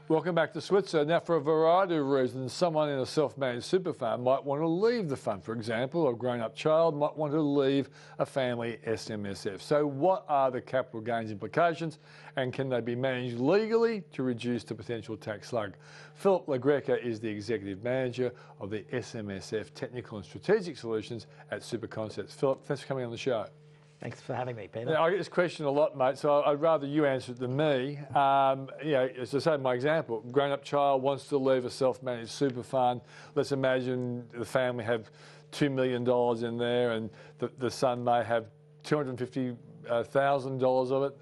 Welcome back to Switzer. Now, for a variety of reasons, someone in a self-managed super fund might want to leave the fund. For example, a grown-up child might want to leave a family SMSF. So what are the capital gains implications, and can they be managed legally to reduce the potential tax slug? Philip Greca is the Executive Manager of the SMSF Technical and Strategic Solutions at Super Concepts. Philip, thanks for coming on the show. Thanks for having me, Peter. Now, I get this question a lot, mate, so I'd rather you answer it than me. As I say, my example, grown-up child wants to leave a self-managed super fund. Let's imagine the family have $2 million in there and the son may have $250,000 of it.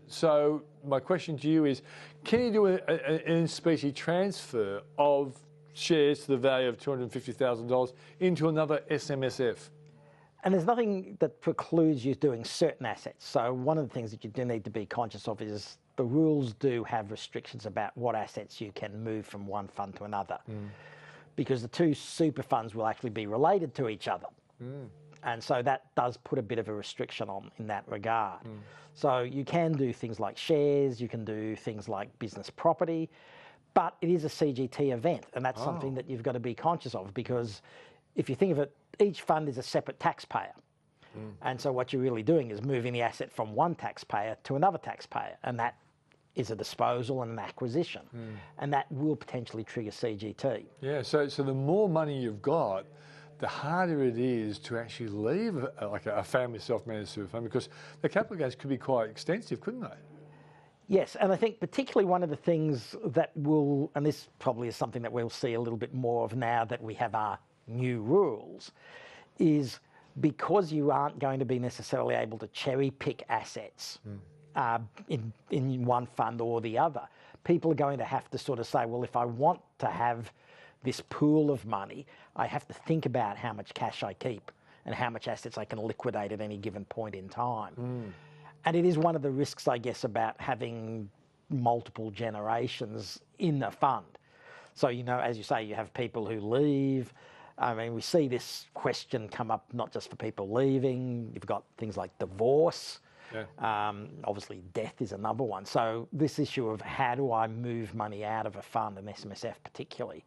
So my question to you is, can you do an in-specie transfer of shares to the value of $250,000 into another SMSF? And there's nothing that precludes you doing certain assets. So one of the things that you do need to be conscious of is the rules do have restrictions about what assets you can move from one fund to another. Because the two super funds will actually be related to each other. And so that does put a bit of a restriction on in that regard. So you can do things like shares, you can do things like business property, but it is a CGT event, and that's something that you've got to be conscious of, because if you think of it, each fund is a separate taxpayer. And so what you're really doing is moving the asset from one taxpayer to another taxpayer, and that is a disposal and an acquisition. And that will potentially trigger CGT. Yeah, so the more money you've got, the harder it is to actually leave a family self-managed super fund, because the capital gains could be quite extensive, couldn't they? Yes, and I think particularly one of the things that will, and this probably is something that we'll see a little bit more of now that we have our new rules, is because you aren't going to be necessarily able to cherry pick assets in one fund or the other. People are going to have to sort of say, well, if I want to have this pool of money, I have to think about how much cash I keep and how much assets I can liquidate at any given point in time. And it is one of the risks, I guess, about having multiple generations in a fund. So, you know, as you say, you have people who leave. I mean, we see this question come up not just for people leaving. You've got things like divorce. Obviously, death is another one. So this issue of how do I move money out of a fund, an SMSF particularly,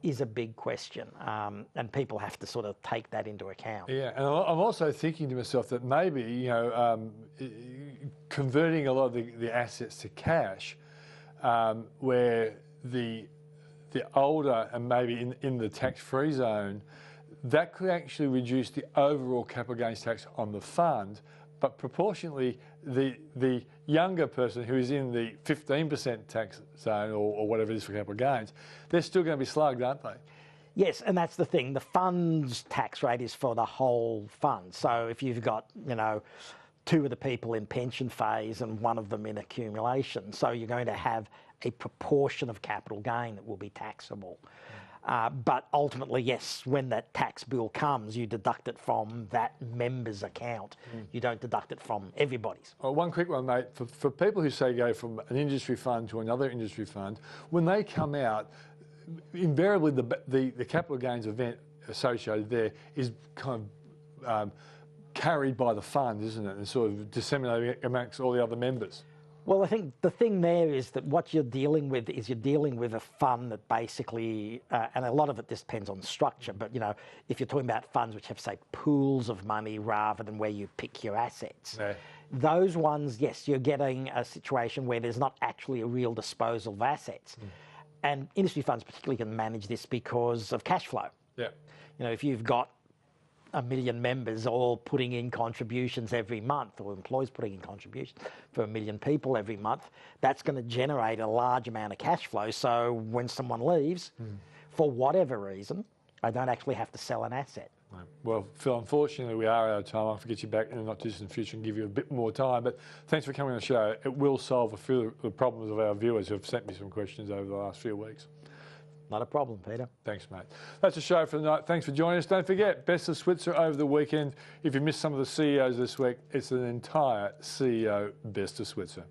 is a big question. And people have to sort of take that into account. Yeah, and I'm also thinking to myself that maybe, you know, converting a lot of the assets to cash, where the older and maybe in the tax-free zone, that could actually reduce the overall capital gains tax on the fund, but proportionately the younger person who is in the 15% tax zone or whatever it is for capital gains, they're still going to be slugged, aren't they? Yes, and that's the thing. The fund's tax rate is for the whole fund. So if you've got, you know, two of the people in pension phase and one of them in accumulation, so you're going to have a proportion of capital gain that will be taxable. But ultimately, yes, when that tax bill comes, you deduct it from that member's account. You don't deduct it from everybody's. Oh, one quick one, mate. For people who say go from an industry fund to another industry fund, when they come out, invariably the capital gains event associated there is kind of carried by the fund, isn't it, and sort of disseminated amongst all the other members. Well, I think the thing there is that what you're dealing with is you're dealing with a fund that basically, and a lot of it depends on structure, but, you know, if you're talking about funds which have, say, pools of money rather than where you pick your assets, those ones, yes, you're getting a situation where there's not actually a real disposal of assets. And industry funds particularly can manage this because of cash flow. You know, if you've got 1 million members all putting in contributions every month, or employees putting in contributions for 1 million people every month, that's going to generate a large amount of cash flow. So when someone leaves, for whatever reason, I don't actually have to sell an asset. Well, Phil, unfortunately, we are out of time. I'll get you back in the not-too-distant future and give you a bit more time. But thanks for coming on the show. It will solve a few of the problems of our viewers who have sent me some questions over the last few weeks. Not a problem, Peter. Thanks, mate. That's the show for the night. Thanks for joining us. Don't forget, Best of Switzer over the weekend. If you missed some of the CEOs this week, it's an entire CEO Best of Switzer.